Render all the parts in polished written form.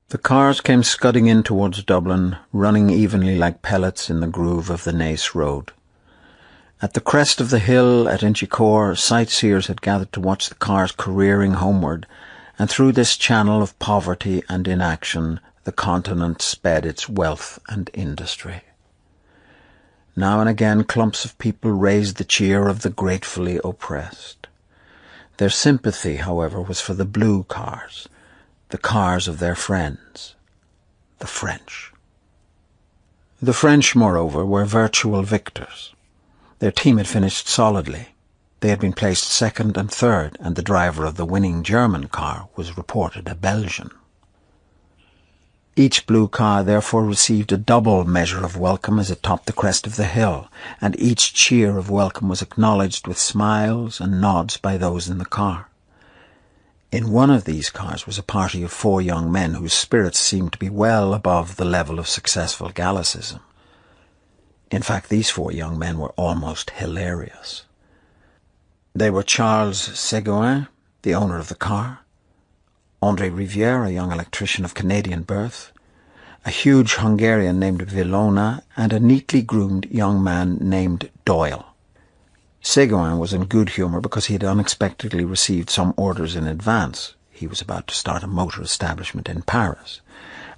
The cars came scudding in towards Dublin, running evenly like pellets in the groove of the Naas Road. At the crest of the hill at Inchicore, sightseers had gathered to watch the cars careering homeward, and through this channel of poverty and inaction the continent sped its wealth and industry. Now and again clumps of people raised the cheer of the gratefully oppressed. Their sympathy, however, was for the blue cars, the cars of their friends, the French. The French, moreover, were virtual victors. Their team had finished solidly. They had been placed second and third, and the driver of the winning German car was reported a Belgian. Each blue car therefore received a double measure of welcome as it topped the crest of the hill, and each cheer of welcome was acknowledged with smiles and nods by those in the car. In one of these cars was a party of 4 young men whose spirits seemed to be well above the level of successful Gallicism. In fact, these 4 young men were almost hilarious. They were Charles Seguin, the owner of the car, André Rivière, a young electrician of Canadian birth, a huge Hungarian named Villona, and a neatly groomed young man named Doyle. Seguin was in good humour because he had unexpectedly received some orders in advance. He was about to start a motor establishment in Paris.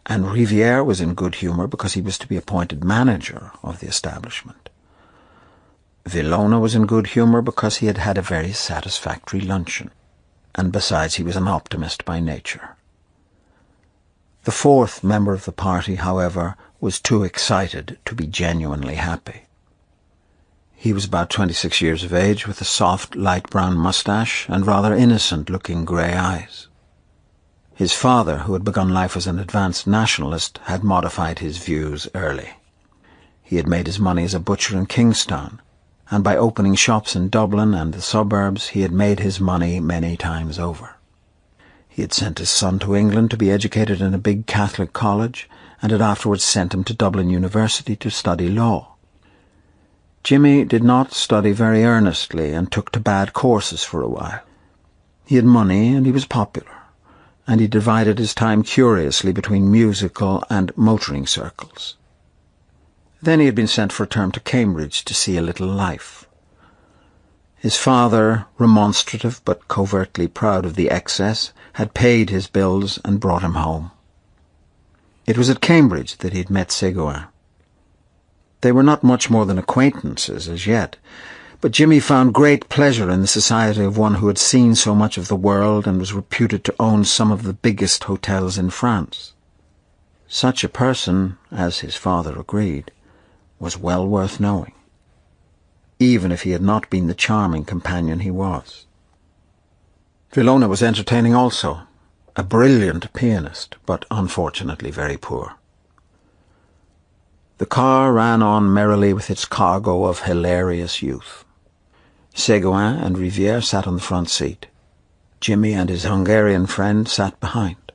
And Rivière was in good humour because he was to be appointed manager of the establishment. Villona was in good humour because he had had a very satisfactory luncheon, and besides he was an optimist by nature. The 4th member of the party, however, was too excited to be genuinely happy. He was about 26 years of age, with a soft, light-brown moustache and rather innocent-looking grey eyes. His father, who had begun life as an advanced nationalist, had modified his views early. He had made his money as a butcher in Kingstown, and by opening shops in Dublin and the suburbs he had made his money many times over. He had sent his son to England to be educated in a big Catholic college, and had afterwards sent him to Dublin University to study law. Jimmy did not study very earnestly and took to bad courses for a while. He had money and he was popular, and he divided his time curiously between musical and motoring circles. Then he had been sent for a term to Cambridge to see a little life. His father, remonstrative but covertly proud of the excess, had paid his bills and brought him home. It was at Cambridge that he had met Seguin. They were not much more than acquaintances as yet, but Jimmy found great pleasure in the society of one who had seen so much of the world and was reputed to own some of the biggest hotels in France. Such a person, as his father agreed, was well worth knowing, even if he had not been the charming companion he was. Villona was entertaining also, a brilliant pianist, but unfortunately very poor. The car ran on merrily with its cargo of hilarious youth. Seguin and Rivière sat on the front seat. Jimmy and his Hungarian friend sat behind.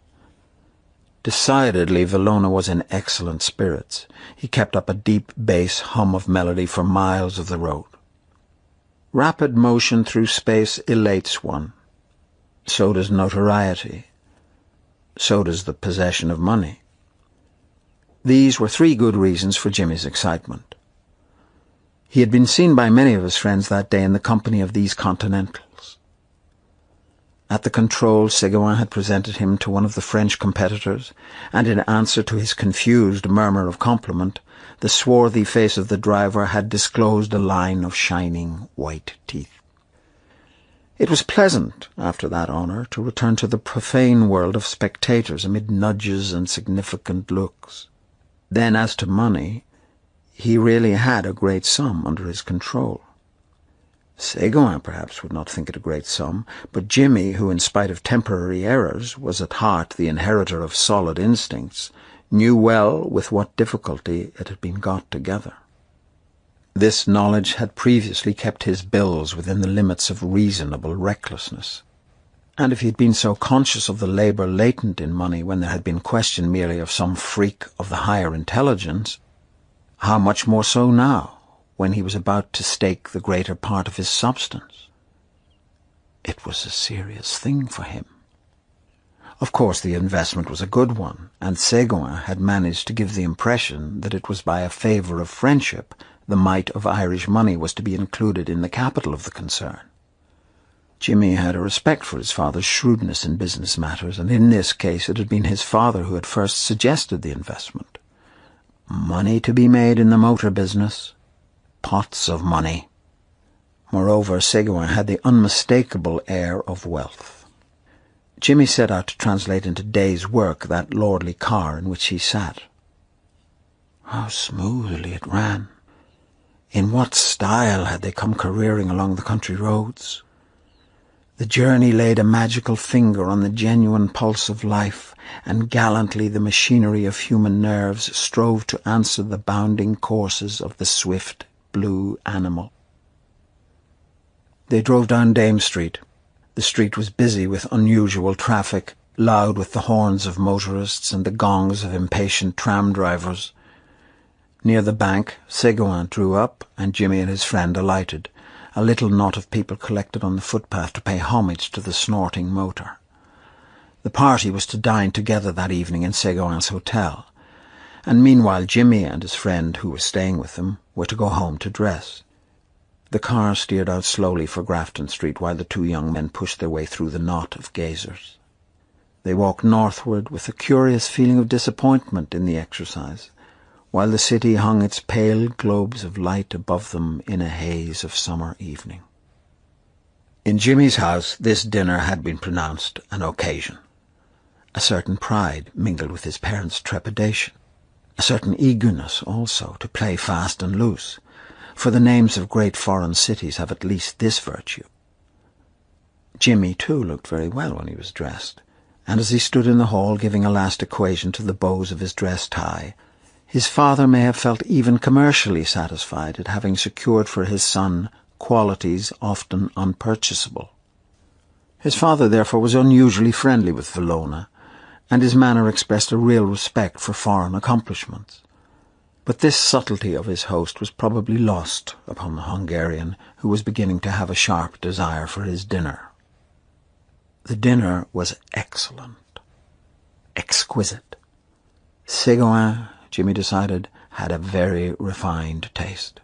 Decidedly, Villona was in excellent spirits. He kept up a deep bass hum of melody for miles of the road. Rapid motion through space elates one. So does notoriety. So does the possession of money. These were 3 good reasons for Jimmy's excitement. He had been seen by many of his friends that day in the company of these continentals. At the control, Seguin had presented him to one of the French competitors, and in answer to his confused murmur of compliment, the swarthy face of the driver had disclosed a line of shining white teeth. It was pleasant, after that honour, to return to the profane world of spectators amid nudges and significant looks. Then, as to money, he really had a great sum under his control. Seguin perhaps would not think it a great sum, but Jimmy, who in spite of temporary errors was at heart the inheritor of solid instincts, knew well with what difficulty it had been got together. This knowledge had previously kept his bills within the limits of reasonable recklessness, and if he had been so conscious of the labour latent in money when there had been question merely of some freak of the higher intelligence, how much more so now, when he was about to stake the greater part of his substance? It was a serious thing for him. Of course, the investment was a good one, and Ségouin had managed to give the impression that it was by a favour of friendship the mite of Irish money was to be included in the capital of the concern. Jimmy had a respect for his father's shrewdness in business matters, and in this case it had been his father who had first suggested the investment. Money to be made in the motor business. Pots of money. Moreover, Ségouin had the unmistakable air of wealth. Jimmy set out to translate into days' work that lordly car in which he sat. How smoothly it ran. In what style had they come careering along the country roads? The journey laid a magical finger on the genuine pulse of life, and gallantly the machinery of human nerves strove to answer the bounding courses of the swift blue animal. They drove down Dame Street. The street was busy with unusual traffic, loud with the horns of motorists and the gongs of impatient tram drivers. Near the bank, Ségouin drew up, and Jimmy and his friend alighted. A little knot of people collected on the footpath to pay homage to the snorting motor. The party was to dine together that evening in Ségouin's hotel, and meanwhile Jimmy and his friend, who was staying with them, were to go home to dress. The car steered out slowly for Grafton Street while the two young men pushed their way through the knot of gazers. They walked northward with a curious feeling of disappointment in the exercise, while the city hung its pale globes of light above them in a haze of summer evening. In Jimmy's house this dinner had been pronounced an occasion. A certain pride mingled with his parents' trepidation, a certain eagerness also to play fast and loose, for the names of great foreign cities have at least this virtue. Jimmy, too, looked very well when he was dressed, and as he stood in the hall giving a last equation to the bows of his dress tie, his father may have felt even commercially satisfied at having secured for his son qualities often unpurchasable. His father, therefore, was unusually friendly with Villona, and his manner expressed a real respect for foreign accomplishments. But this subtlety of his host was probably lost upon the Hungarian, who was beginning to have a sharp desire for his dinner. The dinner was excellent, exquisite. Ségouin, Jimmy decided, had a very refined taste.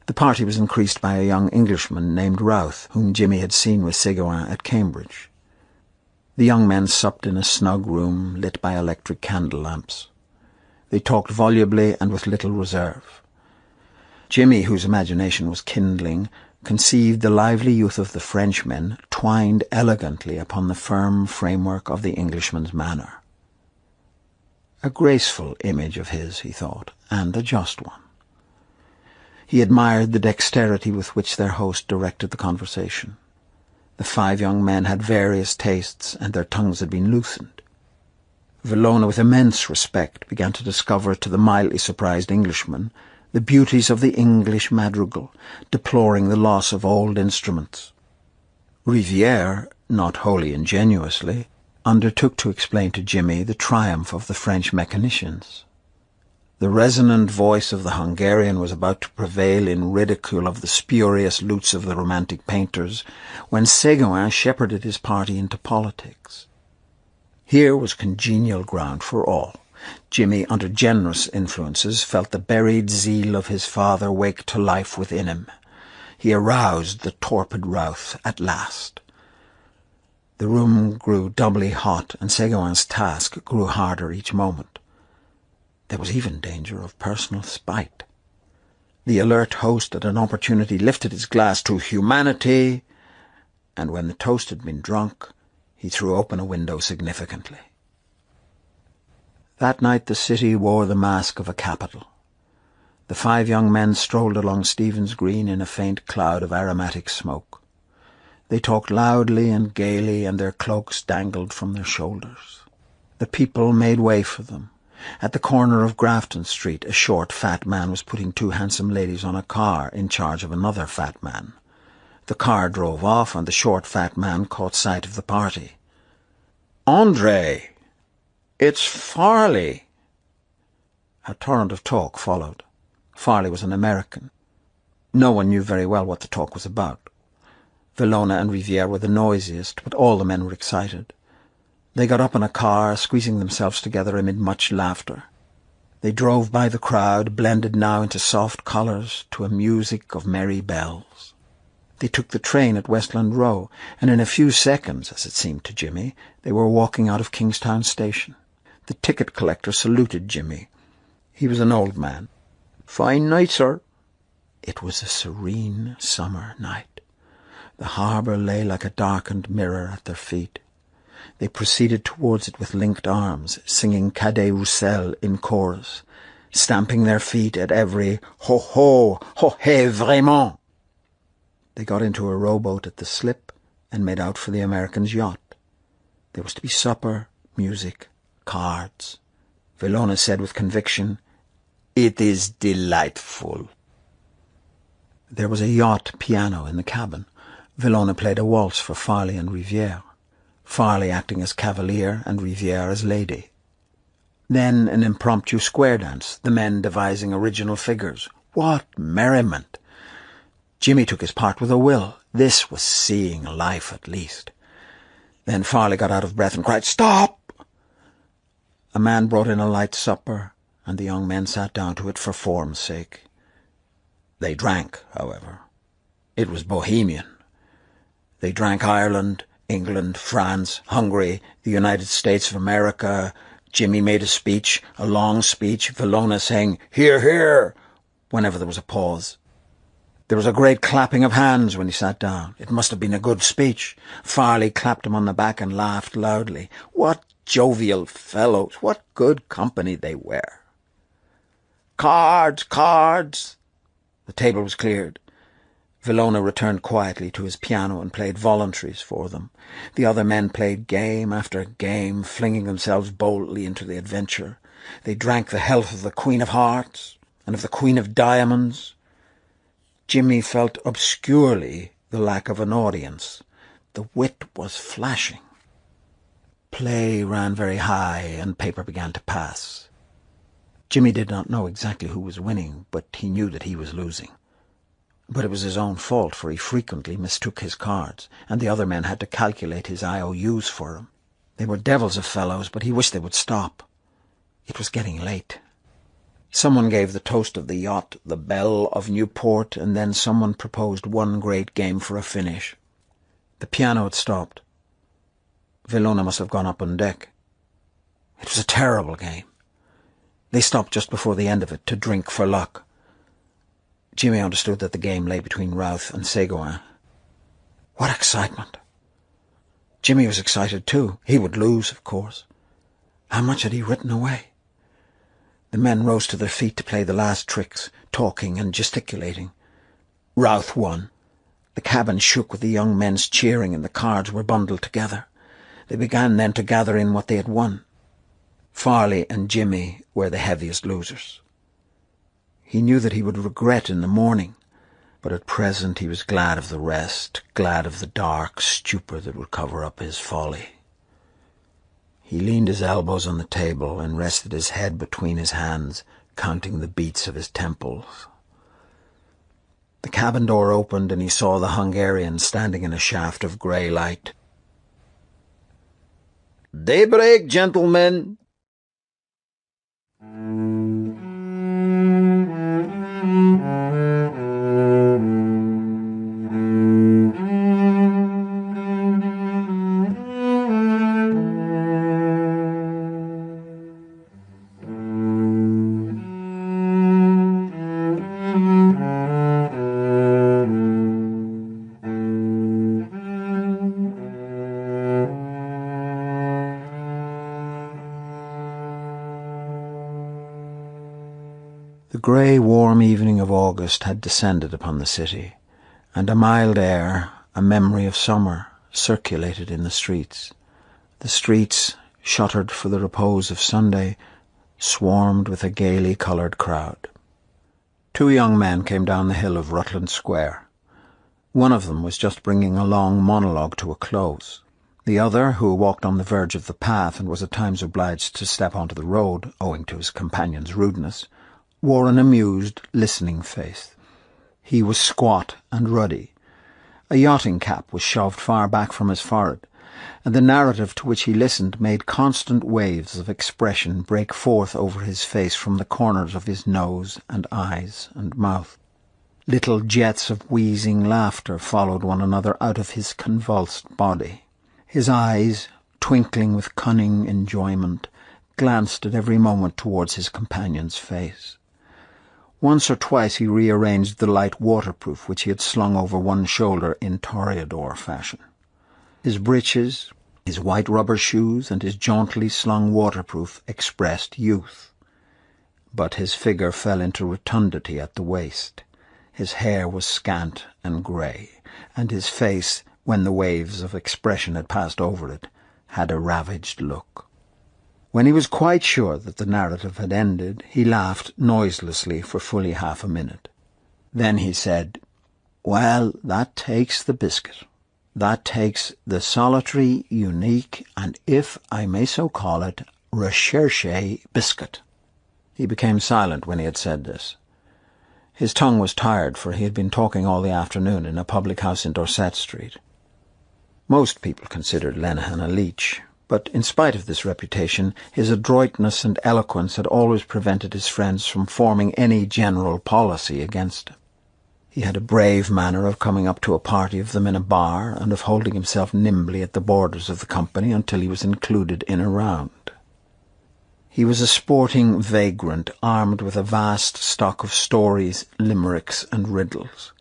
The party was increased by a young Englishman named Routh, whom Jimmy had seen with Ségouin at Cambridge. The young men supped in a snug room lit by electric candle lamps. They talked volubly and with little reserve. Jimmy, whose imagination was kindling, conceived the lively youth of the Frenchmen twined elegantly upon the firm framework of the Englishman's manner. A graceful image of his, he thought, and a just one. He admired the dexterity with which their host directed the conversation. The five young men had various tastes, and their tongues had been loosened. Villona, with immense respect, began to discover to the mildly surprised Englishman the beauties of the English madrigal, deploring the loss of old instruments. Rivière, not wholly ingenuously, undertook to explain to Jimmy the triumph of the French mechanicians. The resonant voice of the Hungarian was about to prevail in ridicule of the spurious lutes of the romantic painters, when Ségouin shepherded his party into politics. Here was congenial ground for all. Jimmy, under generous influences, felt the buried zeal of his father wake to life within him. He aroused the torpid Routh at last. The room grew doubly hot, and Ségouin's task grew harder each moment. There was even danger of personal spite. The alert host at an opportunity lifted his glass to humanity, and when the toast had been drunk, he threw open a window significantly. That night the city wore the mask of a capital. The five young men strolled along Stephen's Green in a faint cloud of aromatic smoke. They talked loudly and gaily, and their cloaks dangled from their shoulders. The people made way for them. At the corner of Grafton Street, a short, fat man was putting two handsome ladies on a car in charge of another fat man. The car drove off, and the short, fat man caught sight of the party. "André! It's Farley!" A torrent of talk followed. Farley was an American. No one knew very well what the talk was about. Villona and Rivière were the noisiest, but all the men were excited. They got up in a car, squeezing themselves together amid much laughter. They drove by the crowd, blended now into soft colours, to a music of merry bells. They took the train at Westland Row, and in a few seconds, as it seemed to Jimmy, they were walking out of Kingstown Station. The ticket collector saluted Jimmy. He was an old man. "Fine night, sir." It was a serene summer night. The harbour lay like a darkened mirror at their feet. They proceeded towards it with linked arms, singing Cadet Roussel in chorus, stamping their feet at every "ho ho, ho hey, vraiment." They got into a rowboat at the slip and made out for the American's yacht. There was to be supper, music, cards. Villona said with conviction, "It is delightful." There was a yacht piano in the cabin. Villona played a waltz for Farley and Riviere, Farley acting as cavalier and Riviere as lady. Then an impromptu square dance, the men devising original figures. What merriment! Jimmy took his part with a will. This was seeing life, at least. Then Farley got out of breath and cried, "Stop!" A man brought in a light supper, and the young men sat down to it for form's sake. They drank, however. It was bohemian. They drank Ireland, England, France, Hungary, the United States of America. Jimmy made a speech, a long speech, Villona saying, "Hear, hear," whenever there was a pause. There was a great clapping of hands when he sat down. It must have been a good speech. Farley clapped him on the back and laughed loudly. What jovial fellows! What good company they were! "Cards, cards!" The table was cleared. Villona returned quietly to his piano and played voluntaries for them. The other men played game after game, flinging themselves boldly into the adventure. They drank the health of the Queen of Hearts and of the Queen of Diamonds. Jimmy felt obscurely the lack of an audience. The wit was flashing. Play ran very high, and paper began to pass. Jimmy did not know exactly who was winning, but he knew that he was losing. But it was his own fault, for he frequently mistook his cards, and the other men had to calculate his IOUs for him. They were devils of fellows, but he wished they would stop. It was getting late. Someone gave the toast of the yacht, the Belle of Newport, and then someone proposed one great game for a finish. The piano had stopped. Villona must have gone up on deck. It was a terrible game. They stopped just before the end of it to drink for luck. Jimmy understood that the game lay between Routh and Ségouin. What excitement! Jimmy was excited too. He would lose, of course. How much had he written away? The men rose to their feet to play the last tricks, talking and gesticulating. Routh won. The cabin shook with the young men's cheering, and the cards were bundled together. They began then to gather in what they had won. Farley and Jimmy were the heaviest losers. He knew that he would regret in the morning, but at present he was glad of the rest, glad of the dark stupor that would cover up his folly. He leaned his elbows on the table and rested his head between his hands, counting the beats of his temples. The cabin door opened, and he saw the Hungarian standing in a shaft of grey light. "Daybreak, gentlemen!" The grey, warm evening of August had descended upon the city, and a mild air, a memory of summer, circulated in the streets. The streets, shuttered for the repose of Sunday, swarmed with a gaily coloured crowd. Two young men came down the hill of Rutland Square. One of them was just bringing a long monologue to a close. The other, who walked on the verge of the path and was at times obliged to step onto the road, owing to his companion's rudeness, wore an amused, listening face. He was squat and ruddy. A yachting cap was shoved far back from his forehead, and the narrative to which he listened made constant waves of expression break forth over his face from the corners of his nose and eyes and mouth. Little jets of wheezing laughter followed one another out of his convulsed body. His eyes, twinkling with cunning enjoyment, glanced at every moment towards his companion's face. Once or twice he rearranged the light waterproof which he had slung over one shoulder in toreador fashion. His breeches, his white rubber shoes, and his jauntily slung waterproof expressed youth. But his figure fell into rotundity at the waist. His hair was scant and grey, and his face, when the waves of expression had passed over it, had a ravaged look. When he was quite sure that the narrative had ended, he laughed noiselessly for fully half a minute. Then he said, "Well, that takes the biscuit. That takes the solitary, unique, and, if I may so call it, recherché biscuit." He became silent when he had said this. His tongue was tired, for he had been talking all the afternoon in a public-house in Dorset Street. Most people considered Lenihan a leech, but in spite of this reputation, his adroitness and eloquence had always prevented his friends from forming any general policy against him. He had a brave manner of coming up to a party of them in a bar, and of holding himself nimbly at the borders of the company until he was included in a round. He was a sporting vagrant, armed with a vast stock of stories, limericks, and riddles.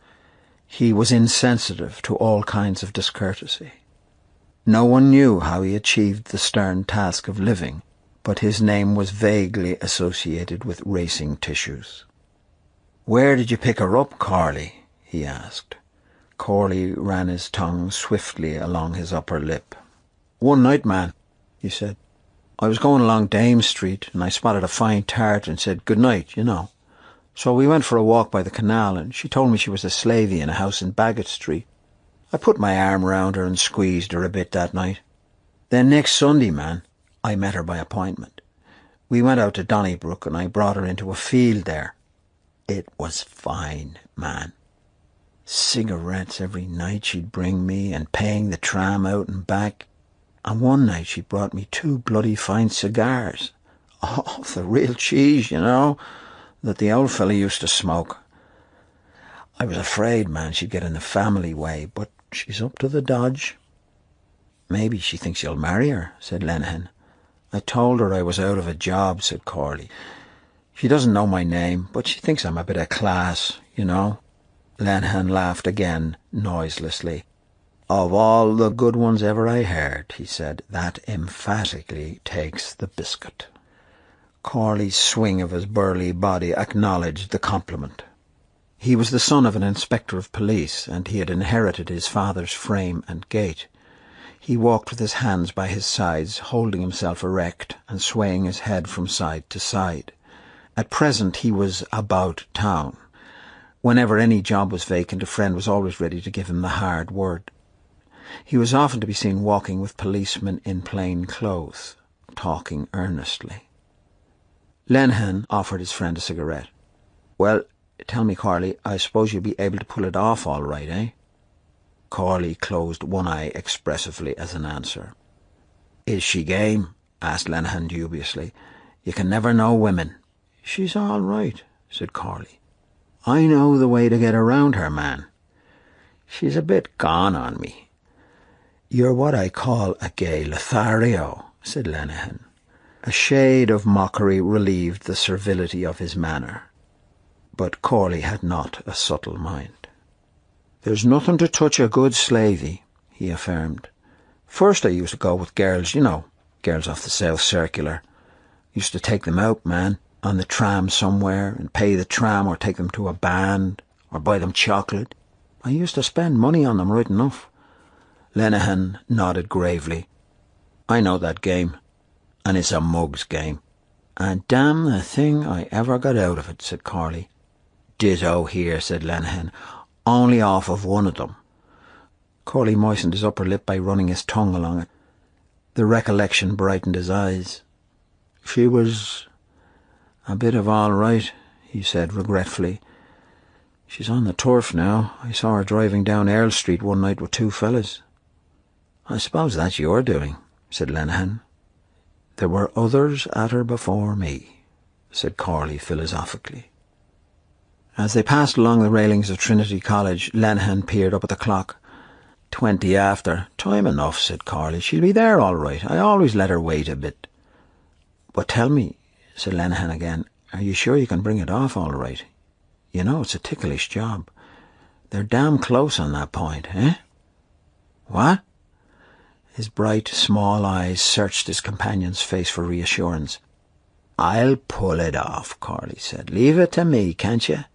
He was insensitive to all kinds of discourtesy. No one knew how he achieved the stern task of living, but his name was vaguely associated with racing tissues. "Where did you pick her up, Corley?" he asked. Corley ran his tongue swiftly along his upper lip. "One night, man," he said. "I was going along Dame Street, and I spotted a fine tart and said good night, you know. So we went for a walk by the canal, and she told me she was a slavey in a house in Baggot Street. I put my arm round her and squeezed her a bit that night. Then next Sunday, man, I met her by appointment. We went out to Donnybrook, and I brought her into a field there. It was fine, man. Cigarettes every night she'd bring me, and paying the tram out and back. And one night she brought me 2 bloody fine cigars. Oh, the real cheese, you know, that the old fellow used to smoke. I was afraid, man, she'd get in the family way, but she's up to the dodge." "Maybe she thinks you'll marry her," said Lenihan. "I told her I was out of a job," said Corley. "She doesn't know my name, but she thinks I'm a bit of class, you know." Lenihan laughed again, noiselessly. "Of all the good ones ever I heard," he said, "that emphatically takes the biscuit." Corley's swing of his burly body acknowledged the compliment. He was the son of an inspector of police, and he had inherited his father's frame and gait. He walked with his hands by his sides, holding himself erect and swaying his head from side to side. At present he was about town. Whenever any job was vacant, a friend was always ready to give him the hard word. He was often to be seen walking with policemen in plain clothes, talking earnestly. Lenihan offered his friend a cigarette. "Well, tell me, Corley, I suppose you'll be able to pull it off all right, eh?" Corley closed one eye expressively as an answer. "Is she game?" asked Lenihan dubiously. "You can never know women." "She's all right," said Corley. "I know the way to get around her, man. She's a bit gone on me." "You're what I call a gay Lothario," said Lenihan. A shade of mockery relieved the servility of his manner. But Corley had not a subtle mind. "There's nothing to touch a good slavey," he affirmed. "First I used to go with girls, you know, girls off the South Circular. Used to take them out, man, on the tram somewhere, and pay the tram or take them to a band, or buy them chocolate. I used to spend money on them right enough." Lenihan nodded gravely. "I know that game, and it's a mug's game. And damn the thing I ever got out of it," said Corley. "Ditto here," said Lenihan. "Only off of one of them." Corley moistened his upper lip by running his tongue along it. The recollection brightened his eyes. "She was a bit of all right," he said regretfully. "She's on the turf now. I saw her driving down Earl Street one night with 2 fellas." "I suppose that's your doing," said Lenihan. "There were others at her before me," said Corley philosophically. As they passed along the railings of Trinity College, Lenihan peered up at the clock. 20 after. "Time enough," said Corley. "She'll be there all right. I always let her wait a bit." "But tell me," said Lenihan again, "are you sure you can bring it off all right? You know it's a ticklish job. They're damn close on that point, eh?" "What?" His bright, small eyes searched his companion's face for reassurance. "I'll pull it off," Corley said. "Leave it to me, can't you?"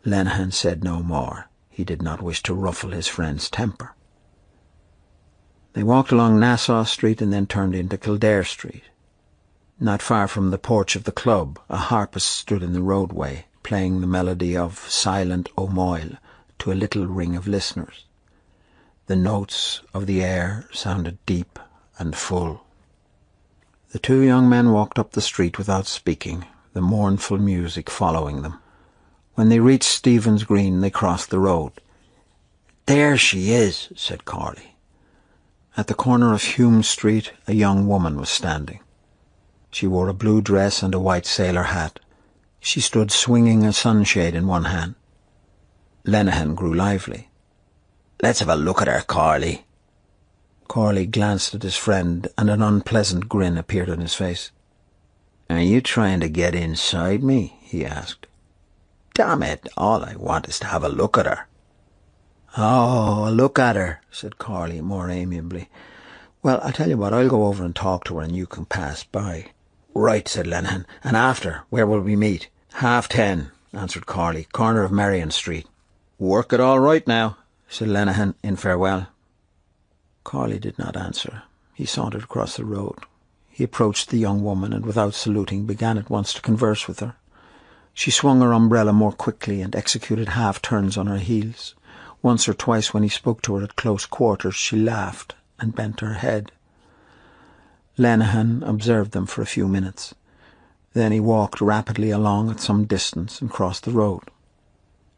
Lenihan said no more. He did not wish to ruffle his friend's temper. They walked along Nassau Street and then turned into Kildare Street. Not far from the porch of the club, a harpist stood in the roadway, playing the melody of Silent O Moyle to a little ring of listeners. The notes of the air sounded deep and full. The two young men walked up the street without speaking, the mournful music following them. When they reached Stephen's Green, they crossed the road. "There she is," said Corley. At the corner of Hume Street, a young woman was standing. She wore a blue dress and a white sailor hat. She stood swinging a sunshade in one hand. Lenihan grew lively. "Let's have a look at her, Corley." Corley glanced at his friend, and an unpleasant grin appeared on his face. "Are you trying to get inside me?" he asked. "Damn it, all I want is to have a look at her." "Oh, a look at her," said Corley more amiably. "Well, I'll tell you what, I'll go over and talk to her and you can pass by." "Right," said Lenihan. "And after, where will we meet?" 10:30, answered Corley. "Corner of Merrion Street." "Work it all right now," said Lenihan in farewell. Corley did not answer. He sauntered across the road. He approached the young woman and without saluting began at once to converse with her. She swung her umbrella more quickly and executed half-turns on her heels. Once or twice when he spoke to her at close quarters she laughed and bent her head. Lenihan observed them for a few minutes. Then he walked rapidly along at some distance and crossed the road.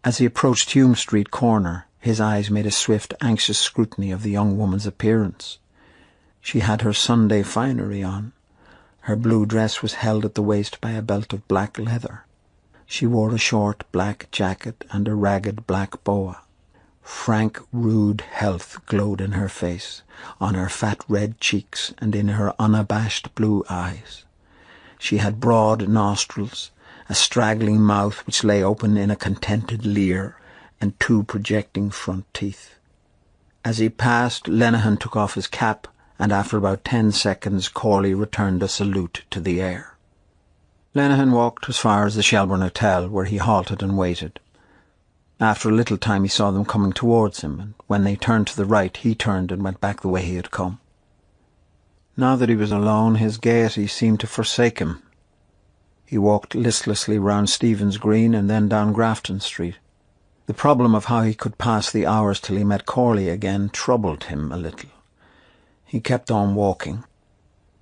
As he approached Hume Street corner, his eyes made a swift, anxious scrutiny of the young woman's appearance. She had her Sunday finery on. Her blue dress was held at the waist by a belt of black leather. She wore a short black jacket and a ragged black boa. Frank, rude health glowed in her face, on her fat red cheeks and in her unabashed blue eyes. She had broad nostrils, a straggling mouth which lay open in a contented leer, and 2 projecting front teeth. As he passed, Lenihan took off his cap, and after about 10 seconds Corley returned a salute to the air. Lenihan walked as far as the Shelbourne Hotel, where he halted and waited. After a little time he saw them coming towards him, and when they turned to the right he turned and went back the way he had come. Now that he was alone, his gaiety seemed to forsake him. He walked listlessly round Stephen's Green and then down Grafton Street. The problem of how he could pass the hours till he met Corley again troubled him a little. He kept on walking.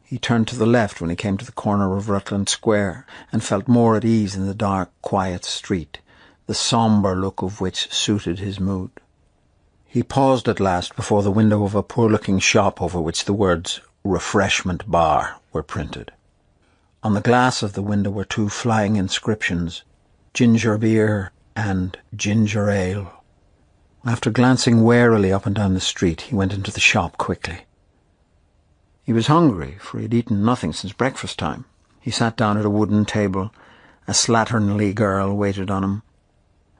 He turned to the left when he came to the corner of Rutland Square, and felt more at ease in the dark, quiet street, the sombre look of which suited his mood. He paused at last before the window of a poor-looking shop over which the words "Refreshment Bar" were printed. On the glass of the window were 2 flying inscriptions, "Ginger Beer" and "Ginger Ale." After glancing warily up and down the street, he went into the shop quickly. He was hungry, for he had eaten nothing since breakfast time. He sat down at a wooden table. A slatternly girl waited on him.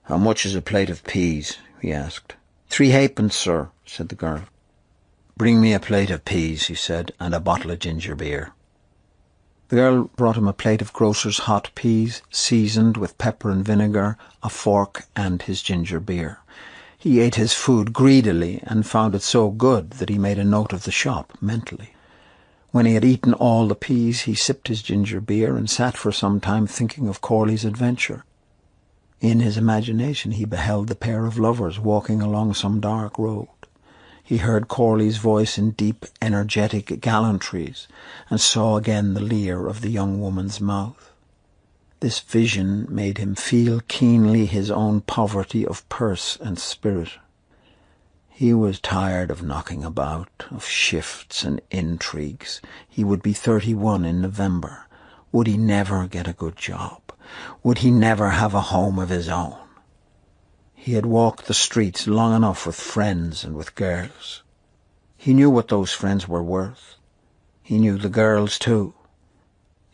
"How much is a plate of peas?" he asked. 3 halfpence, sir," said the girl. "Bring me a plate of peas," he said, "and a bottle of ginger beer." The girl brought him a plate of grocer's hot peas, seasoned with pepper and vinegar, a fork, and his ginger beer. He ate his food greedily and found it so good that he made a note of the shop mentally. When he had eaten all the peas, he sipped his ginger beer and sat for some time thinking of Corley's adventure. In his imagination he beheld the pair of lovers walking along some dark road. He heard Corley's voice in deep, energetic gallantries, and saw again the leer of the young woman's mouth. This vision made him feel keenly his own poverty of purse and spirit. He was tired of knocking about, of shifts and intrigues. He would be 31 in November. Would he never get a good job? Would he never have a home of his own? He had walked the streets long enough with friends and with girls. He knew what those friends were worth. He knew the girls too.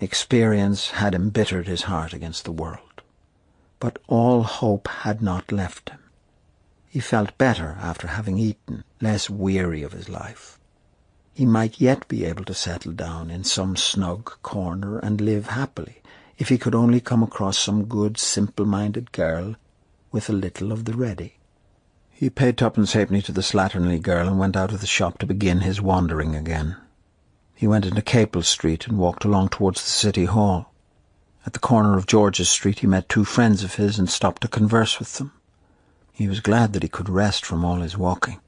Experience had embittered his heart against the world. But all hope had not left him. He felt better after having eaten, less weary of his life. He might yet be able to settle down in some snug corner and live happily, if he could only come across some good, simple-minded girl with a little of the ready. He paid twopence halfpenny to the slatternly girl and went out of the shop to begin his wandering again. He went into Capel Street and walked along towards the City Hall. At the corner of George's Street he met two friends of his and stopped to converse with them. He was glad that he could rest from all his walking.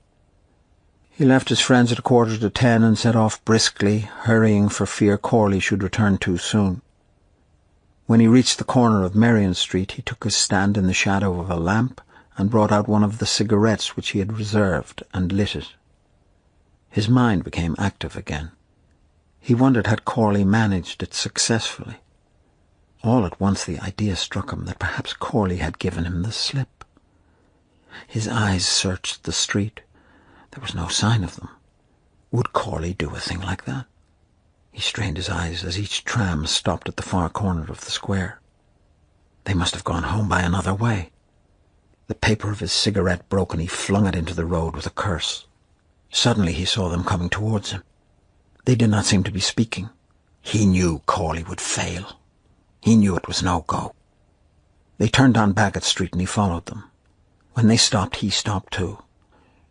He left his friends at 10:15 and set off briskly, hurrying for fear Corley should return too soon. When he reached the corner of Merrion Street, he took his stand in the shadow of a lamp and brought out one of the cigarettes which he had reserved and lit it. His mind became active again. He wondered had Corley managed it successfully. All at once the idea struck him that perhaps Corley had given him the slip. His eyes searched the street. There was no sign of them. Would Corley do a thing like that? He strained his eyes as each tram stopped at the far corner of the square. They must have gone home by another way. The paper of his cigarette broke and he flung it into the road with a curse. Suddenly he saw them coming towards him. They did not seem to be speaking. He knew Corley would fail. He knew it was no go. They turned on Bagot Street and he followed them. When they stopped, he stopped too.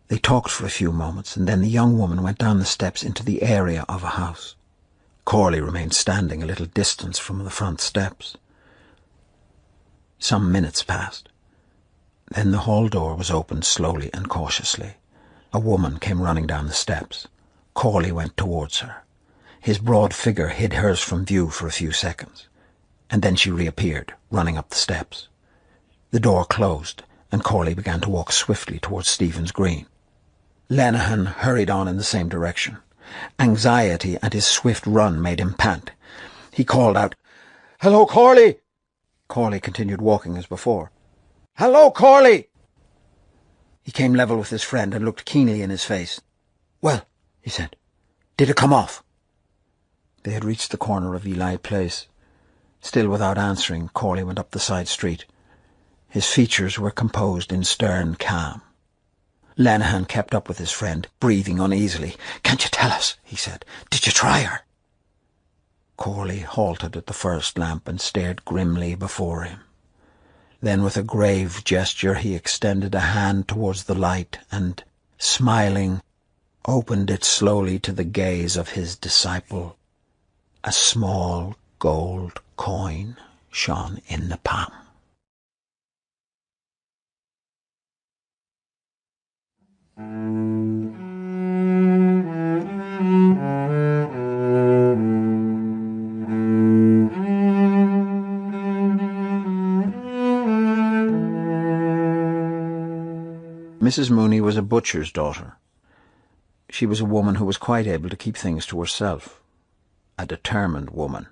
They talked for a few moments, and then the young woman went down the steps into the area of a house. Corley remained standing a little distance from the front steps. Some minutes passed. Then the hall door was opened slowly and cautiously. A woman came running down the steps. Corley went towards her. His broad figure hid hers from view for a few seconds, and then she reappeared, running up the steps. The door closed, and Corley began to walk swiftly towards Stephen's Green. Lenehan hurried on in the same direction. Anxiety and his swift run made him pant. He called out, "Hello, Corley!" Corley continued walking as before. "Hello, Corley!" He came level with his friend and looked keenly in his face. "Well," he said, "did it come off?" They had reached the corner of Ely Place. Still without answering, Corley went up the side street. His features were composed in stern calm. Lenehan kept up with his friend, breathing uneasily. "Can't you tell us?" he said. "Did you try her?" Corley halted at the first lamp and stared grimly before him. Then with a grave gesture he extended a hand towards the light and, smiling, opened it slowly to the gaze of his disciple. A small gold coin shone in the palm. Mrs. Mooney was a butcher's daughter. She was a woman who was quite able to keep things to herself. A determined woman.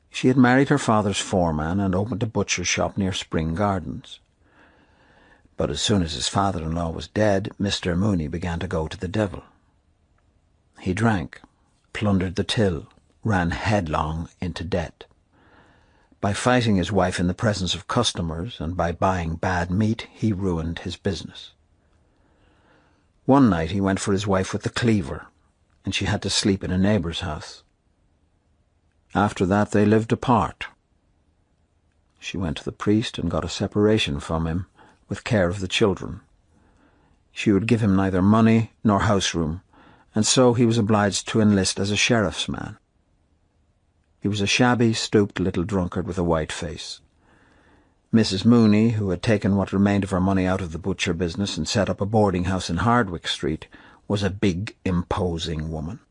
She had married her father's foreman and opened a butcher's shop near Spring Gardens. But as soon as his father-in-law was dead, Mr. Mooney began to go to the devil. He drank, plundered the till, ran headlong into debt. By fighting his wife in the presence of customers and by buying bad meat, he ruined his business. One night he went for his wife with the cleaver, and she had to sleep in a neighbour's house. After that they lived apart. She went to the priest and got a separation from him, with care of the children. She would give him neither money nor house room, and so he was obliged to enlist as a sheriff's man. He was a shabby, stooped little drunkard with a white face. Mrs. Mooney, who had taken what remained of her money out of the butcher business and set up a boarding-house in Hardwicke Street, was a big, imposing woman.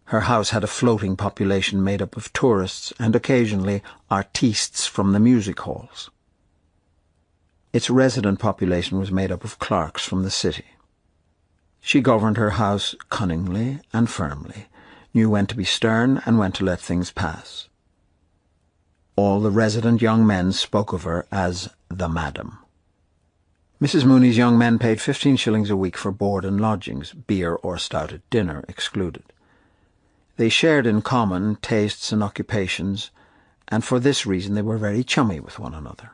Her house had a floating population made up of tourists and occasionally artistes from the music halls. Its resident population was made up of clerks from the city. She governed her house cunningly and firmly, knew when to be stern and when to let things pass. All the resident young men spoke of her as the Madam. Mrs. Mooney's young men paid 15 shillings a week for board and lodgings, beer or stout at dinner excluded. They shared in common tastes and occupations, and for this reason they were very chummy with one another.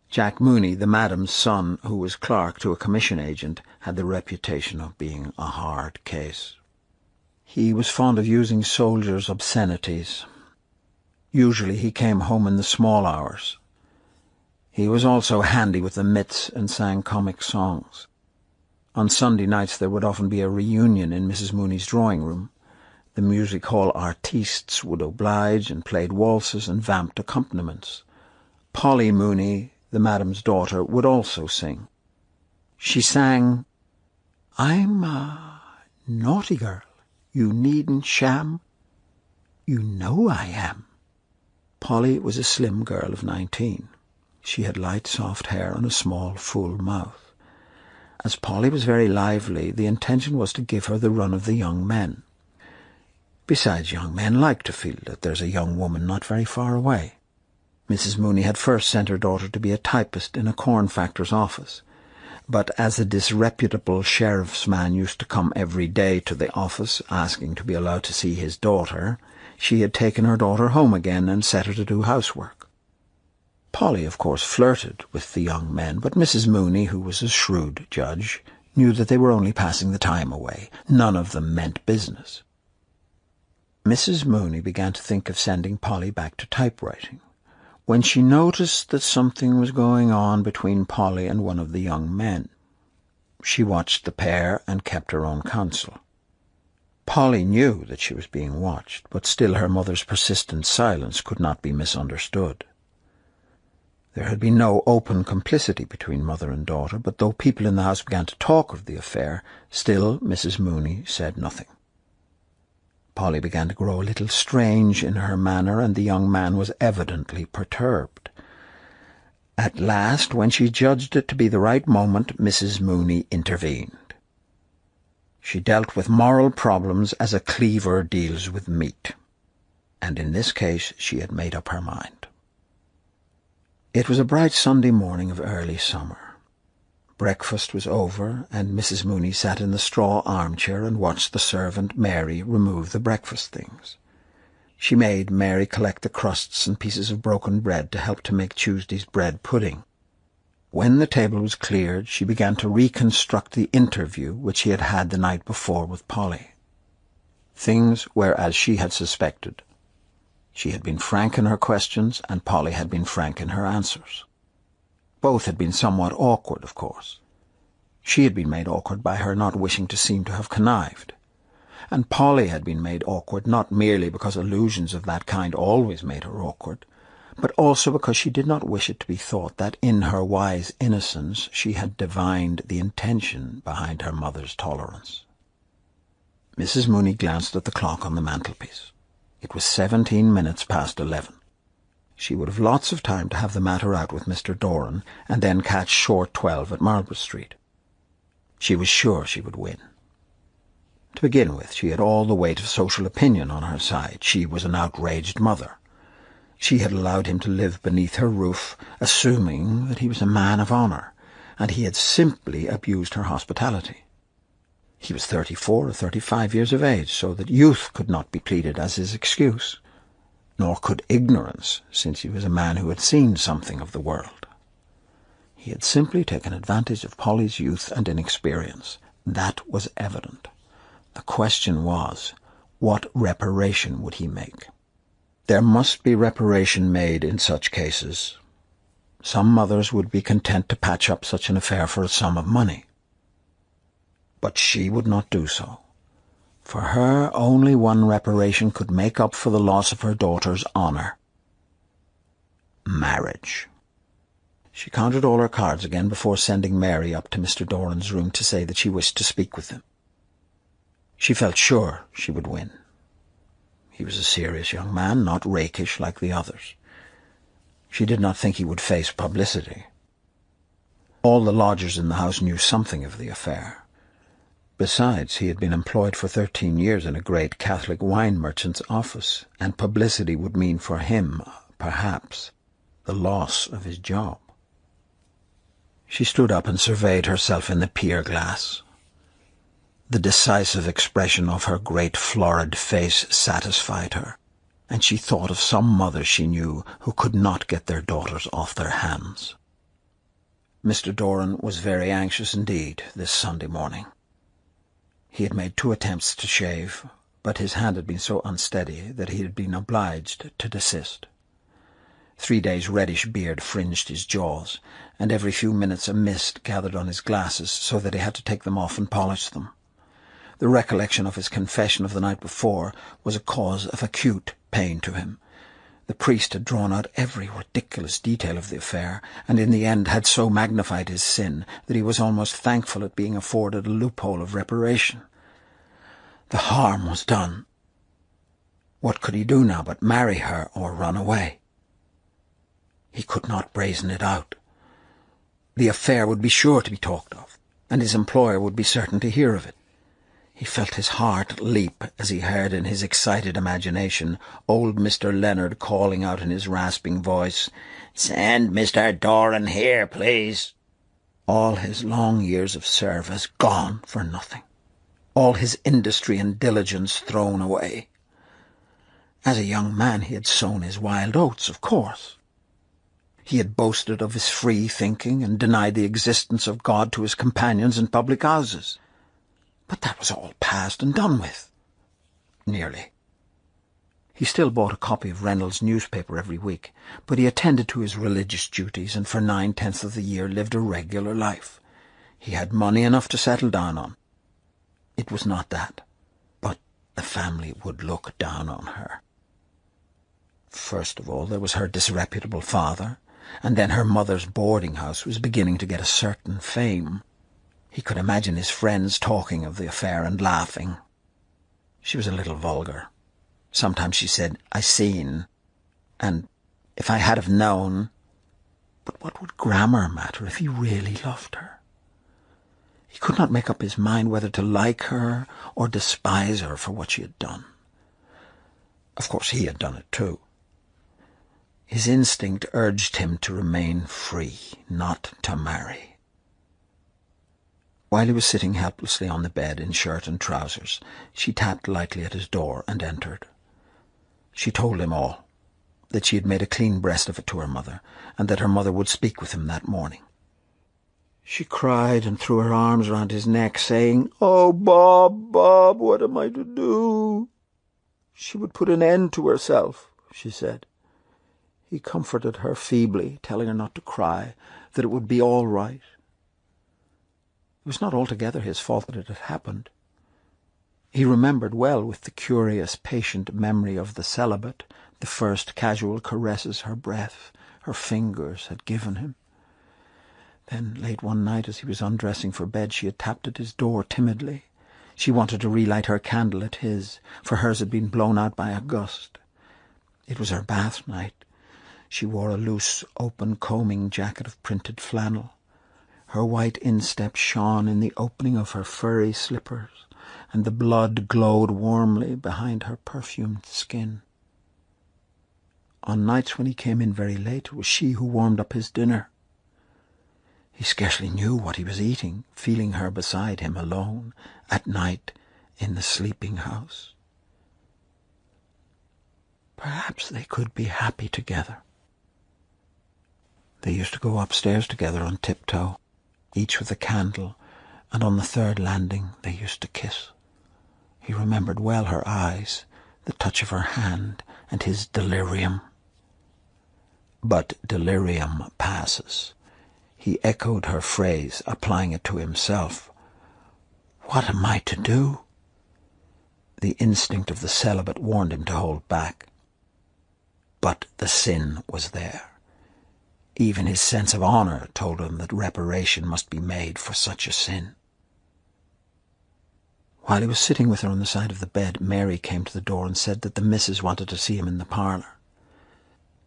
Jack Mooney, the Madam's son, who was clerk to a commission agent, had the reputation of being a hard case. He was fond of using soldiers' obscenities. Usually he came home in the small hours. He was also handy with the mitts and sang comic songs. On Sunday nights there would often be a reunion in Mrs. Mooney's drawing room. The music hall artistes would oblige and played waltzes and vamped accompaniments. Polly Mooney, the Madam's daughter, would also sing. She sang, "I'm a naughty girl, you needn't sham. You know I am." Polly was a slim girl of 19. She had light, soft hair and a small, full mouth. As Polly was very lively, the intention was to give her the run of the young men. Besides, young men like to feel that there's a young woman not very far away. Mrs. Mooney had first sent her daughter to be a typist in a corn factor's office, but as a disreputable sheriff's man used to come every day to the office asking to be allowed to see his daughter, she had taken her daughter home again and set her to do housework. Polly, of course, flirted with the young men, but Mrs. Mooney, who was a shrewd judge, knew that they were only passing the time away. None of them meant business. Mrs. Mooney began to think of sending Polly back to typewriting, when she noticed that something was going on between Polly and one of the young men. She watched the pair and kept her own counsel. Polly knew that she was being watched, but still her mother's persistent silence could not be misunderstood. There had been no open complicity between mother and daughter, but though people in the house began to talk of the affair, still Mrs. Mooney said nothing. Polly began to grow a little strange in her manner, and the young man was evidently perturbed. At last, when she judged it to be the right moment, Mrs. Mooney intervened. She dealt with moral problems as a cleaver deals with meat, and in this case she had made up her mind. It was a bright Sunday morning of early summer. Breakfast was over, and Mrs. Mooney sat in the straw armchair and watched the servant, Mary, remove the breakfast things. She made Mary collect the crusts and pieces of broken bread to help to make Tuesday's bread pudding. When the table was cleared, she began to reconstruct the interview which she had had the night before with Polly. Things were as she had suspected. She had been frank in her questions, and Polly had been frank in her answers. Both had been somewhat awkward, of course. She had been made awkward by her not wishing to seem to have connived, and Polly had been made awkward not merely because allusions of that kind always made her awkward, but also because she did not wish it to be thought that in her wise innocence she had divined the intention behind her mother's tolerance. Mrs. Mooney glanced at the clock on the mantelpiece. It was 17 minutes past 11. She would have lots of time to have the matter out with Mr. Doran, and then catch short 12 at Marlborough Street. She was sure she would win. To begin with, she had all the weight of social opinion on her side. She was an outraged mother. She had allowed him to live beneath her roof, assuming that he was a man of honour, and he had simply abused her hospitality. He was 34 or 35 years of age, so that youth could not be pleaded as his excuse, nor could ignorance, since he was a man who had seen something of the world. He had simply taken advantage of Polly's youth and inexperience. That was evident. The question was, what reparation would he make? There must be reparation made in such cases. Some mothers would be content to patch up such an affair for a sum of money. But she would not do so. For her, only one reparation could make up for the loss of her daughter's honour. Marriage. She counted all her cards again before sending Mary up to Mr. Doran's room to say that she wished to speak with him. She felt sure she would win. He was a serious young man, not rakish like the others. She did not think he would face publicity. All the lodgers in the house knew something of the affair. Besides, he had been employed for 13 years in a great Catholic wine merchant's office, and publicity would mean for him, perhaps, the loss of his job. She stood up and surveyed herself in the pier glass. The decisive expression of her great florid face satisfied her, and she thought of some mothers she knew who could not get their daughters off their hands. Mr. Doran was very anxious indeed this Sunday morning. He had made 2 attempts to shave, but his hand had been so unsteady that he had been obliged to desist. 3 days' reddish beard fringed his jaws, and every few minutes a mist gathered on his glasses so that he had to take them off and polish them. The recollection of his confession of the night before was a cause of acute pain to him. The priest had drawn out every ridiculous detail of the affair, and in the end had so magnified his sin that he was almost thankful at being afforded a loophole of reparation. The harm was done. What could he do now but marry her or run away? He could not brazen it out. The affair would be sure to be talked of, and his employer would be certain to hear of it. He felt his heart leap as he heard in his excited imagination old Mr. Leonard calling out in his rasping voice, "Send Mr. Doran here, please." All his long years of service gone for nothing. All his industry and diligence thrown away. As a young man he had sown his wild oats, of course. He had boasted of his free thinking and denied the existence of God to his companions in public houses. But that was all past and done with. Nearly. He still bought a copy of Reynolds' newspaper every week, but he attended to his religious duties and for 9/10 of the year lived a regular life. He had money enough to settle down on. It was not that, but the family would look down on her. First of all, there was her disreputable father, and then her mother's boarding-house was beginning to get a certain fame. He could imagine his friends talking of the affair and laughing. She was a little vulgar. Sometimes she said, "I seen," and "if I had have known." But what would grammar matter if he really loved her? He could not make up his mind whether to like her or despise her for what she had done. Of course he had done it too. His instinct urged him to remain free, not to marry. While he was sitting helplessly on the bed in shirt and trousers, she tapped lightly at his door and entered. She told him all, that she had made a clean breast of it to her mother, and that her mother would speak with him that morning. She cried and threw her arms round his neck, saying, "Oh, Bob, Bob, what am I to do?" She would put an end to herself, she said. He comforted her feebly, telling her not to cry, that it would be all right. It was not altogether his fault that it had happened. He remembered well, with the curious, patient memory of the celibate, the first casual caresses her breath, her fingers had given him. Then, late one night, as he was undressing for bed, she had tapped at his door timidly. She wanted to relight her candle at his, for hers had been blown out by a gust. It was her bath night. She wore a loose, open combing jacket of printed flannel. Her white instep shone in the opening of her furry slippers, and the blood glowed warmly behind her perfumed skin. On nights when he came in very late, it was she who warmed up his dinner. He scarcely knew what he was eating, feeling her beside him alone, at night, in the sleeping house. Perhaps they could be happy together. They used to go upstairs together on tiptoe, each with a candle, and on the third landing they used to kiss. He remembered well her eyes, the touch of her hand, and his delirium. But delirium passes. He echoed her phrase, applying it to himself. What am I to do? The instinct of the celibate warned him to hold back. But the sin was there. Even his sense of honour told him that reparation must be made for such a sin. While he was sitting with her on the side of the bed, Mary came to the door and said that the missus wanted to see him in the parlour.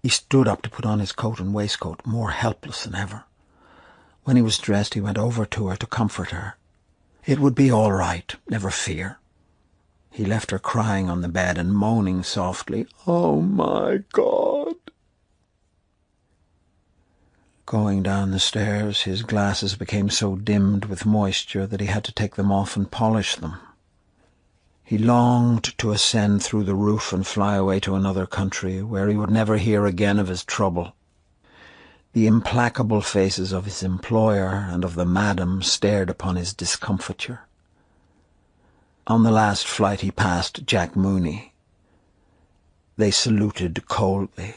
He stood up to put on his coat and waistcoat, more helpless than ever. When he was dressed, he went over to her to comfort her. It would be all right, never fear. He left her crying on the bed and moaning softly, "Oh, my God." Going down the stairs, his glasses became so dimmed with moisture that he had to take them off and polish them. He longed to ascend through the roof and fly away to another country where he would never hear again of his trouble. The implacable faces of his employer and of the madam stared upon his discomfiture. On the last flight he passed Jack Mooney. They saluted coldly,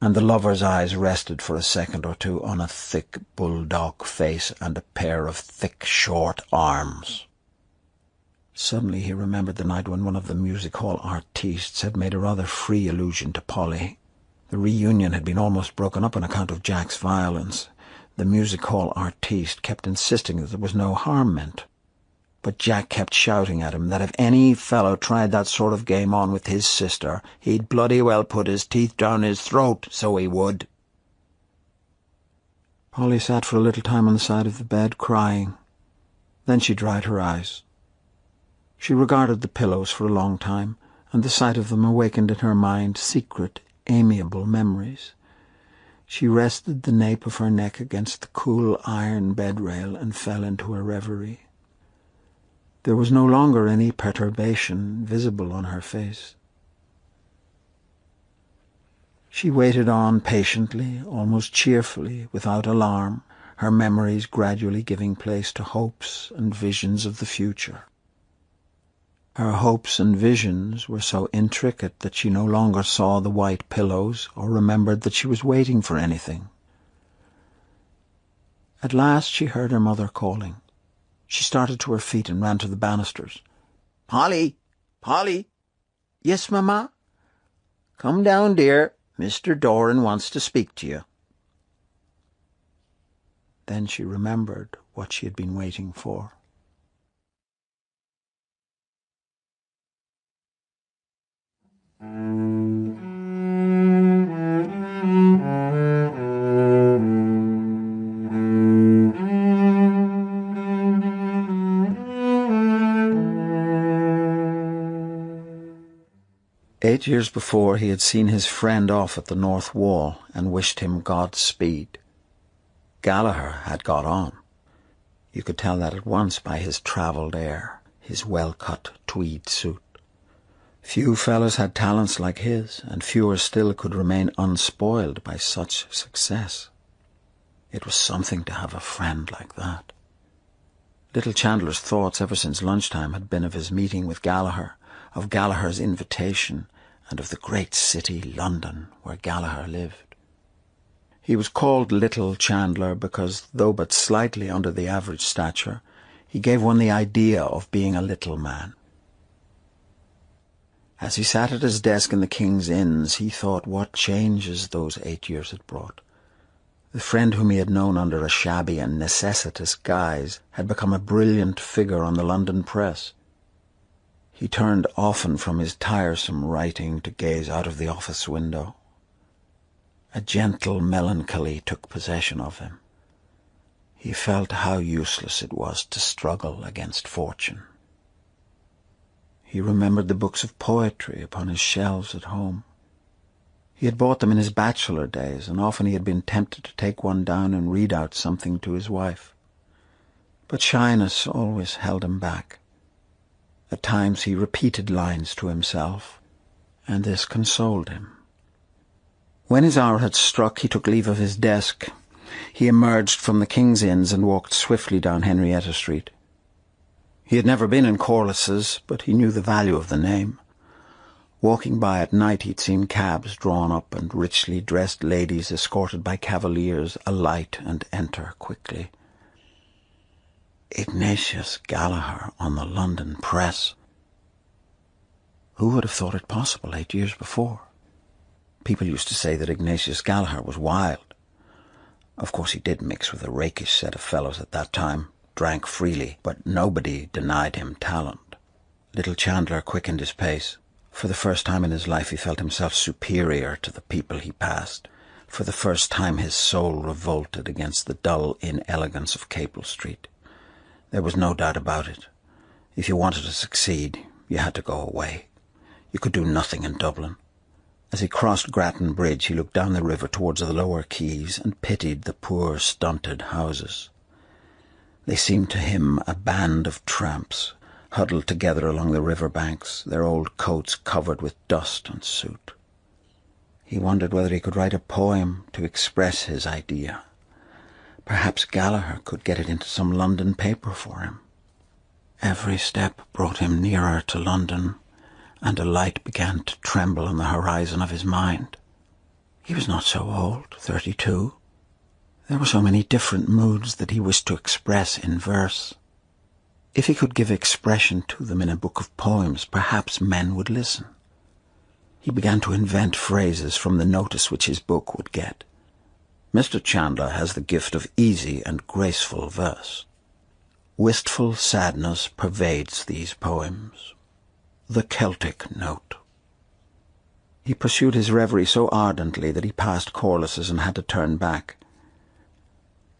and the lover's eyes rested for a second or two on a thick bulldog face and a pair of thick, short arms. Suddenly he remembered the night when one of the music-hall artistes had made a rather free allusion to Polly. The reunion had been almost broken up on account of Jack's violence. The music-hall artiste kept insisting that there was no harm meant. But Jack kept shouting at him that if any fellow tried that sort of game on with his sister, he'd bloody well put his teeth down his throat, so he would. Polly sat for a little time on the side of the bed, crying. Then she dried her eyes. She regarded the pillows for a long time, and the sight of them awakened in her mind secret, amiable memories. She rested the nape of her neck against the cool iron bed-rail and fell into a reverie. There was no longer any perturbation visible on her face. She waited on patiently, almost cheerfully, without alarm, her memories gradually giving place to hopes and visions of the future. Her hopes and visions were so intricate that she no longer saw the white pillows or remembered that she was waiting for anything. At last she heard her mother calling. She started to her feet and ran to the banisters. "Polly! Polly!" "Yes, Mamma?" "Come down, dear. Mr. Doran wants to speak to you." Then she remembered what she had been waiting for. Eight years before, he had seen his friend off at the North Wall and wished him Godspeed. Gallagher had got on. You could tell that at once by his travelled air, his well-cut tweed suit. Few fellows had talents like his, and fewer still could remain unspoiled by such success. It was something to have a friend like that. Little Chandler's thoughts ever since lunchtime had been of his meeting with Gallagher, of Gallagher's invitation, and of the great city, London, where Gallagher lived. He was called Little Chandler because, though but slightly under the average stature, he gave one the idea of being a little man. As he sat at his desk in the King's Inns, he thought what changes those 8 years had brought. The friend whom he had known under a shabby and necessitous guise had become a brilliant figure on the London press. He turned often from his tiresome writing to gaze out of the office window. A gentle melancholy took possession of him. He felt how useless it was to struggle against fortune. He remembered the books of poetry upon his shelves at home. He had bought them in his bachelor days, and often he had been tempted to take one down and read out something to his wife. But shyness always held him back. At times he repeated lines to himself, and this consoled him. When his hour had struck, he took leave of his desk. He emerged from the King's Inns and walked swiftly down Henrietta Street. He had never been in Corliss's, but he knew the value of the name. Walking by at night, he'd seen cabs drawn up and richly dressed ladies escorted by cavaliers alight and enter quickly. Ignatius Gallagher on the London press. Who would have thought it possible 8 years before? People used to say that Ignatius Gallagher was wild. Of course he did mix with a rakish set of fellows at that time, drank freely, but nobody denied him talent. Little Chandler quickened his pace. For the first time in his life he felt himself superior to the people he passed. For the first time his soul revolted against the dull inelegance of Capel Street. There was no doubt about it. If you wanted to succeed, you had to go away. You could do nothing in Dublin. As he crossed Grattan Bridge, he looked down the river towards the lower quays and pitied the poor, stunted houses. They seemed to him a band of tramps, huddled together along the river banks, their old coats covered with dust and soot. He wondered whether he could write a poem to express his idea. Perhaps Gallagher could get it into some London paper for him. Every step brought him nearer to London, and a light began to tremble on the horizon of his mind. He was not so old, 32. There were so many different moods that he wished to express in verse. If he could give expression to them in a book of poems, perhaps men would listen. He began to invent phrases from the notice which his book would get. Mr. Chandler has the gift of easy and graceful verse. Wistful sadness pervades these poems. The Celtic note. He pursued his reverie so ardently that he passed Corliss's and had to turn back.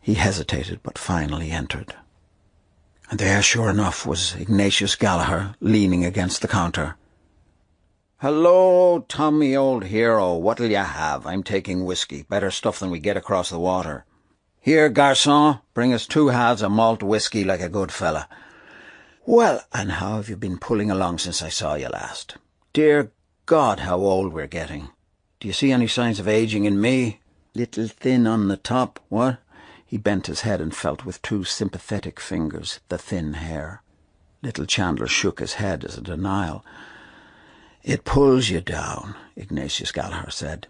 He hesitated, but finally entered. And there, sure enough, was Ignatius Gallagher, leaning against the counter. "Hello, Tommy, old hero, what'll you have? I'm taking whiskey, better stuff than we get across the water. Here, garçon, bring us 2 halves of malt whiskey like a good fella. Well, and how have you been pulling along since I saw you last? Dear God, how old we're getting. Do you see any signs of ageing in me? Little thin on the top, what?" He bent his head and felt with 2 sympathetic fingers the thin hair. Little Chandler shook his head as a denial. "It pulls you down," Ignatius Gallagher said.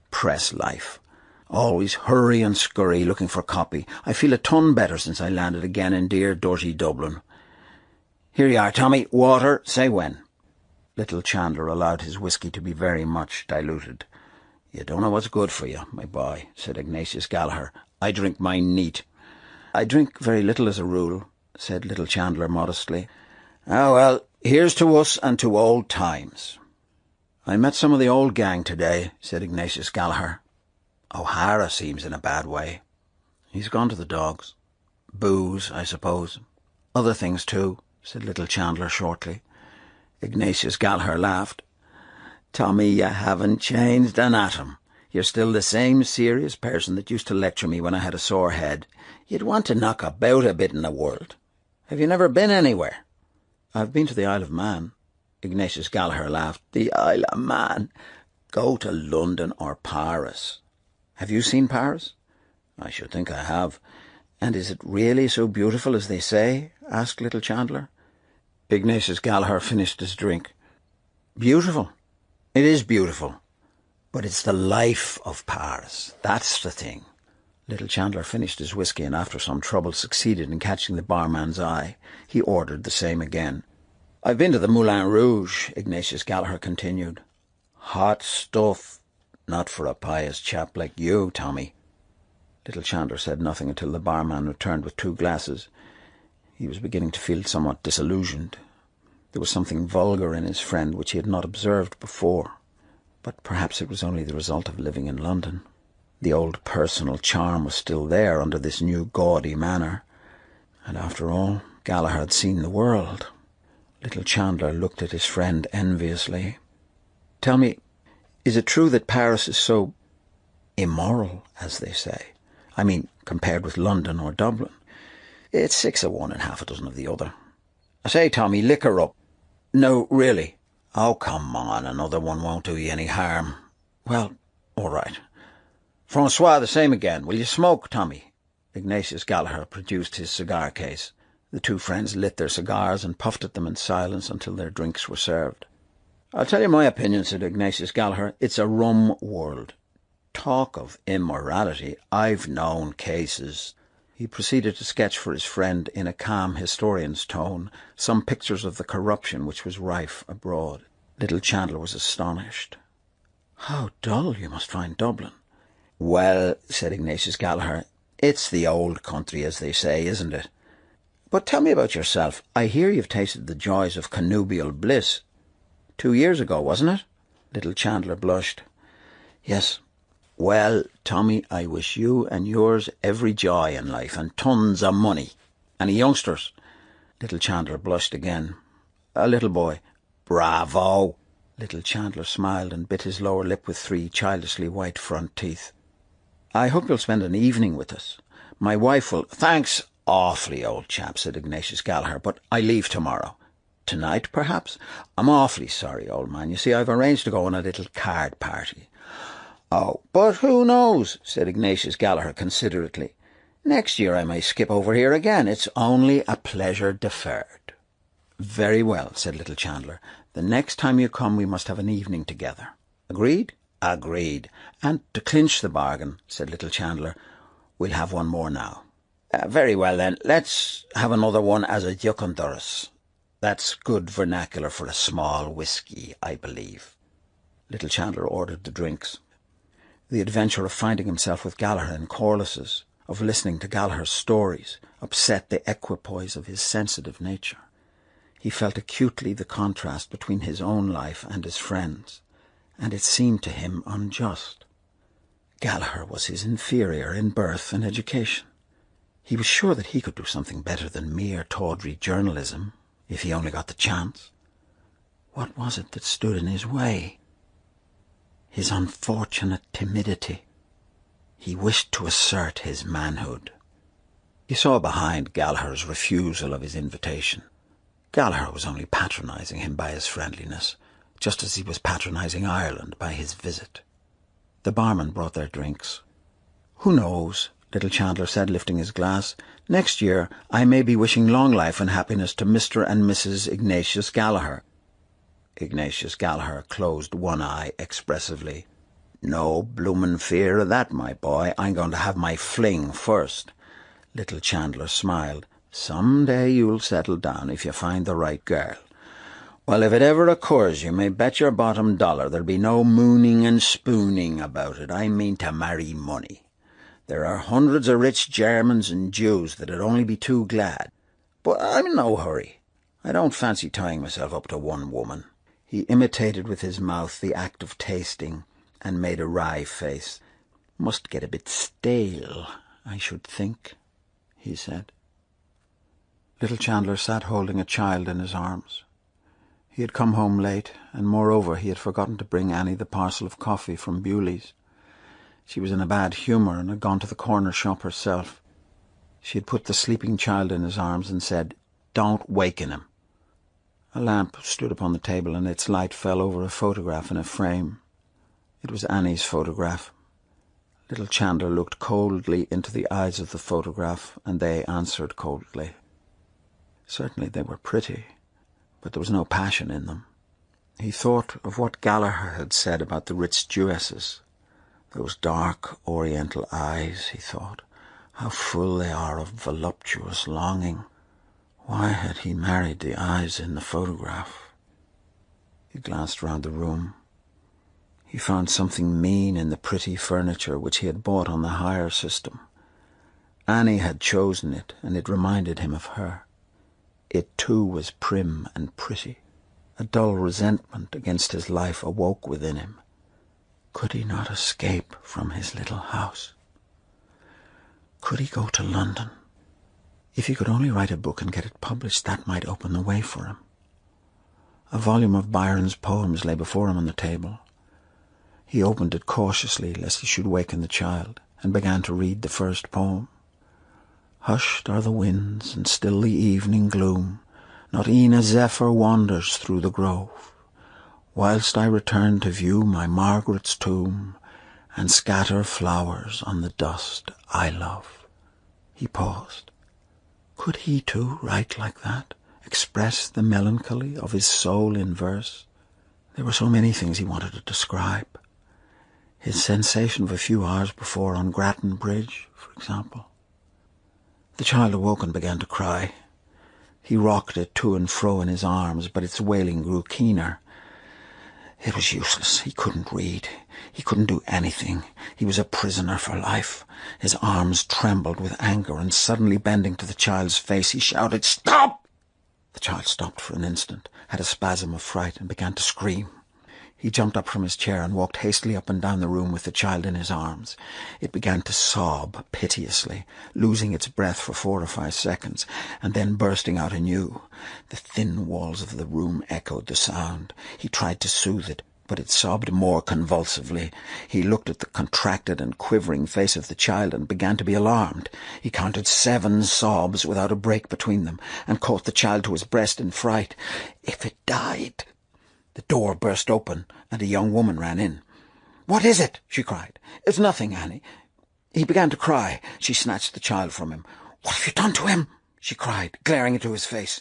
"Press life. Always hurry and scurry looking for copy. I feel a ton better since I landed again in dear, dirty Dublin. Here you are, Tommy. Water. Say when." Little Chandler allowed his whiskey to be very much diluted. "You don't know what's good for you, my boy," said Ignatius Gallagher. "I drink mine neat." "I drink very little as a rule," said Little Chandler modestly. "Ah, well, here's to us and to old times." "I met some of the old gang today," said Ignatius Gallagher. "O'Hara seems in a bad way." "He's gone to the dogs." "Booze, I suppose." "Other things too," said Little Chandler shortly. Ignatius Gallagher laughed. "Tommy, you haven't changed an atom. You're still the same serious person that used to lecture me when I had a sore head. You'd want to knock about a bit in the world. Have you never been anywhere?" "I've been to the Isle of Man." Ignatius Gallagher laughed. "The Isle of Man? Go to London or Paris." "Have you seen Paris?" "I should think I have." "And is it really so beautiful as they say?" asked Little Chandler. Ignatius Gallagher finished his drink. "Beautiful. It is beautiful. But it's the life of Paris. That's the thing." Little Chandler finished his whiskey and after some trouble succeeded in catching the barman's eye. He ordered the same again. "I've been to the Moulin Rouge," Ignatius Gallagher continued. "Hot stuff. Not for a pious chap like you, Tommy." Little Chandler said nothing until the barman returned with 2 glasses. He was beginning to feel somewhat disillusioned. There was something vulgar in his friend which he had not observed before. But perhaps it was only the result of living in London. The old personal charm was still there under this new gaudy manner. And after all, Gallagher had seen the world. Little Chandler looked at his friend enviously. "Tell me, is it true that Paris is so immoral, as they say? I mean, compared with London or Dublin?" "It's 6 of one and half a dozen of the other." "I say, Tommy, liquor up." "No, really." "Oh, come on, another one won't do you any harm." "Well, all right." "Francois, the same again. Will you smoke, Tommy?" Ignatius Gallagher produced his cigar case. The 2 friends lit their cigars and puffed at them in silence until their drinks were served. "I'll tell you my opinion," said Ignatius Gallagher. "It's a rum world. Talk of immorality. I've known cases." He proceeded to sketch for his friend, in a calm historian's tone, some pictures of the corruption which was rife abroad. Little Chandler was astonished. "How dull you must find Dublin." "Well," said Ignatius Gallagher, "it's the old country, as they say, isn't it? But tell me about yourself. I hear you've tasted the joys of connubial bliss. 2 years ago, wasn't it?" Little Chandler blushed. "Yes, Well, Tommy, I wish you and yours every joy in life and tons of money. Any youngsters? Little Chandler blushed again. A little boy. Bravo! Little Chandler smiled and bit his lower lip with 3 childishly white front teeth. I hope you'll spend an evening with us. My wife will— Thanks awfully, old chap, said Ignatius Gallagher, but I leave tomorrow. Tonight, perhaps? I'm awfully sorry, old man. You see, I've arranged to go on a little card party. Oh, but who knows, said Ignatius Gallagher considerately. Next year I may skip over here again. It's only a pleasure deferred. Very well, said little Chandler. The next time you come we must have an evening together. Agreed? Agreed. And to clinch the bargain, said little Chandler, we'll have one more now. Very well then, let's have another one as a jucundurus. That's good vernacular for a small whisky, I believe. Little Chandler ordered the drinks. The adventure of finding himself with Gallagher in Corliss's, of listening to Gallagher's stories, upset the equipoise of his sensitive nature. He felt acutely the contrast between his own life and his friend's, and it seemed to him unjust. Gallagher was his inferior in birth and education. He was sure that he could do something better than mere tawdry journalism, if he only got the chance. What was it that stood in his way? His unfortunate timidity. He wished to assert his manhood. He saw behind Gallagher's refusal of his invitation. Gallagher was only patronising him by his friendliness, just as he was patronising Ireland by his visit. The barman brought their drinks. Who knows, little Chandler said, lifting his glass. Next year I may be wishing long life and happiness to Mr. and Mrs. Ignatius Gallagher. Ignatius Gallagher closed one eye expressively. No bloomin' fear of that, my boy. I'm going to have my fling first. Little Chandler smiled. Some day you'll settle down if you find the right girl. Well, if it ever occurs, you may bet your bottom dollar there'll be no mooning and spooning about it. I mean to marry money. There are hundreds of rich Germans and Jews that'd only be too glad. But I'm in no hurry. I don't fancy tying myself up to one woman. He imitated with his mouth the act of tasting and made a wry face. Must get a bit stale, I should think, he said. Little Chandler sat holding a child in his arms. He had come home late, and moreover he had forgotten to bring Annie the parcel of coffee from Bewley's. She was in a bad humour and had gone to the corner shop herself. She had put the sleeping child in his arms and said, "Don't waken him." A lamp stood upon the table, and its light fell over a photograph in a frame. It was Annie's photograph. Little Chandler looked coldly into the eyes of the photograph, and they answered coldly. Certainly they were pretty, but there was no passion in them. He thought of what Gallagher had said about the rich Jewesses. Those dark oriental eyes, he thought, how full they are of voluptuous longing. Why had he married the eyes in the photograph? He glanced round the room. He found something mean in the pretty furniture which he had bought on the hire system. Annie had chosen it, and it reminded him of her. It too was prim and pretty. A dull resentment against his life awoke within him. Could he not escape from his little house? Could he go to London? If he could only write a book and get it published, that might open the way for him. A volume of Byron's poems lay before him on the table. He opened it cautiously, lest he should waken the child, and began to read the first poem. Hushed are the winds, and still the evening gloom, not e'en a zephyr wanders through the grove, whilst I return to view my Margaret's tomb, and scatter flowers on the dust I love. He paused. Could he too write like that, express the melancholy of his soul in verse? There were so many things he wanted to describe. His sensation of a few hours before on Grattan Bridge, for example. The child awoke and began to cry. He rocked it to and fro in his arms, but its wailing grew keener. It was useless. He couldn't read. He couldn't do anything. He was a prisoner for life. His arms trembled with anger, and suddenly bending to the child's face, he shouted, "Stop!" The child stopped for an instant, had a spasm of fright, and began to scream. He jumped up from his chair and walked hastily up and down the room with the child in his arms. It began to sob piteously, losing its breath for 4 or 5 seconds, and then bursting out anew. The thin walls of the room echoed the sound. He tried to soothe it, but it sobbed more convulsively. He looked at the contracted and quivering face of the child and began to be alarmed. He counted 7 sobs without a break between them, and caught the child to his breast in fright. If it died... The door burst open, and a young woman ran in. "What is it?" she cried. "It's nothing, Annie." He began to cry. She snatched the child from him. "What have you done to him?" she cried, glaring into his face.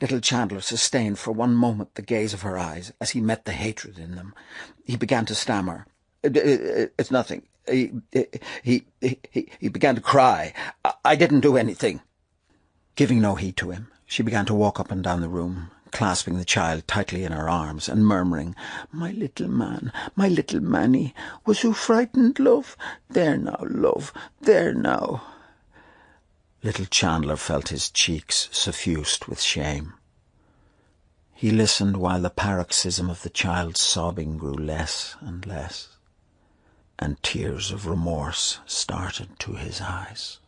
Little Chandler sustained for one moment the gaze of her eyes as he met the hatred in them. He began to stammer. "It's nothing. He began to cry. I didn't do anything." Giving no heed to him, she began to walk up and down the room, clasping the child tightly in her arms and murmuring, "My little man, my little Manny, was you frightened, love? There now, love, there now." Little Chandler felt his cheeks suffused with shame. He listened while the paroxysm of the child's sobbing grew less and less, and tears of remorse started to his eyes.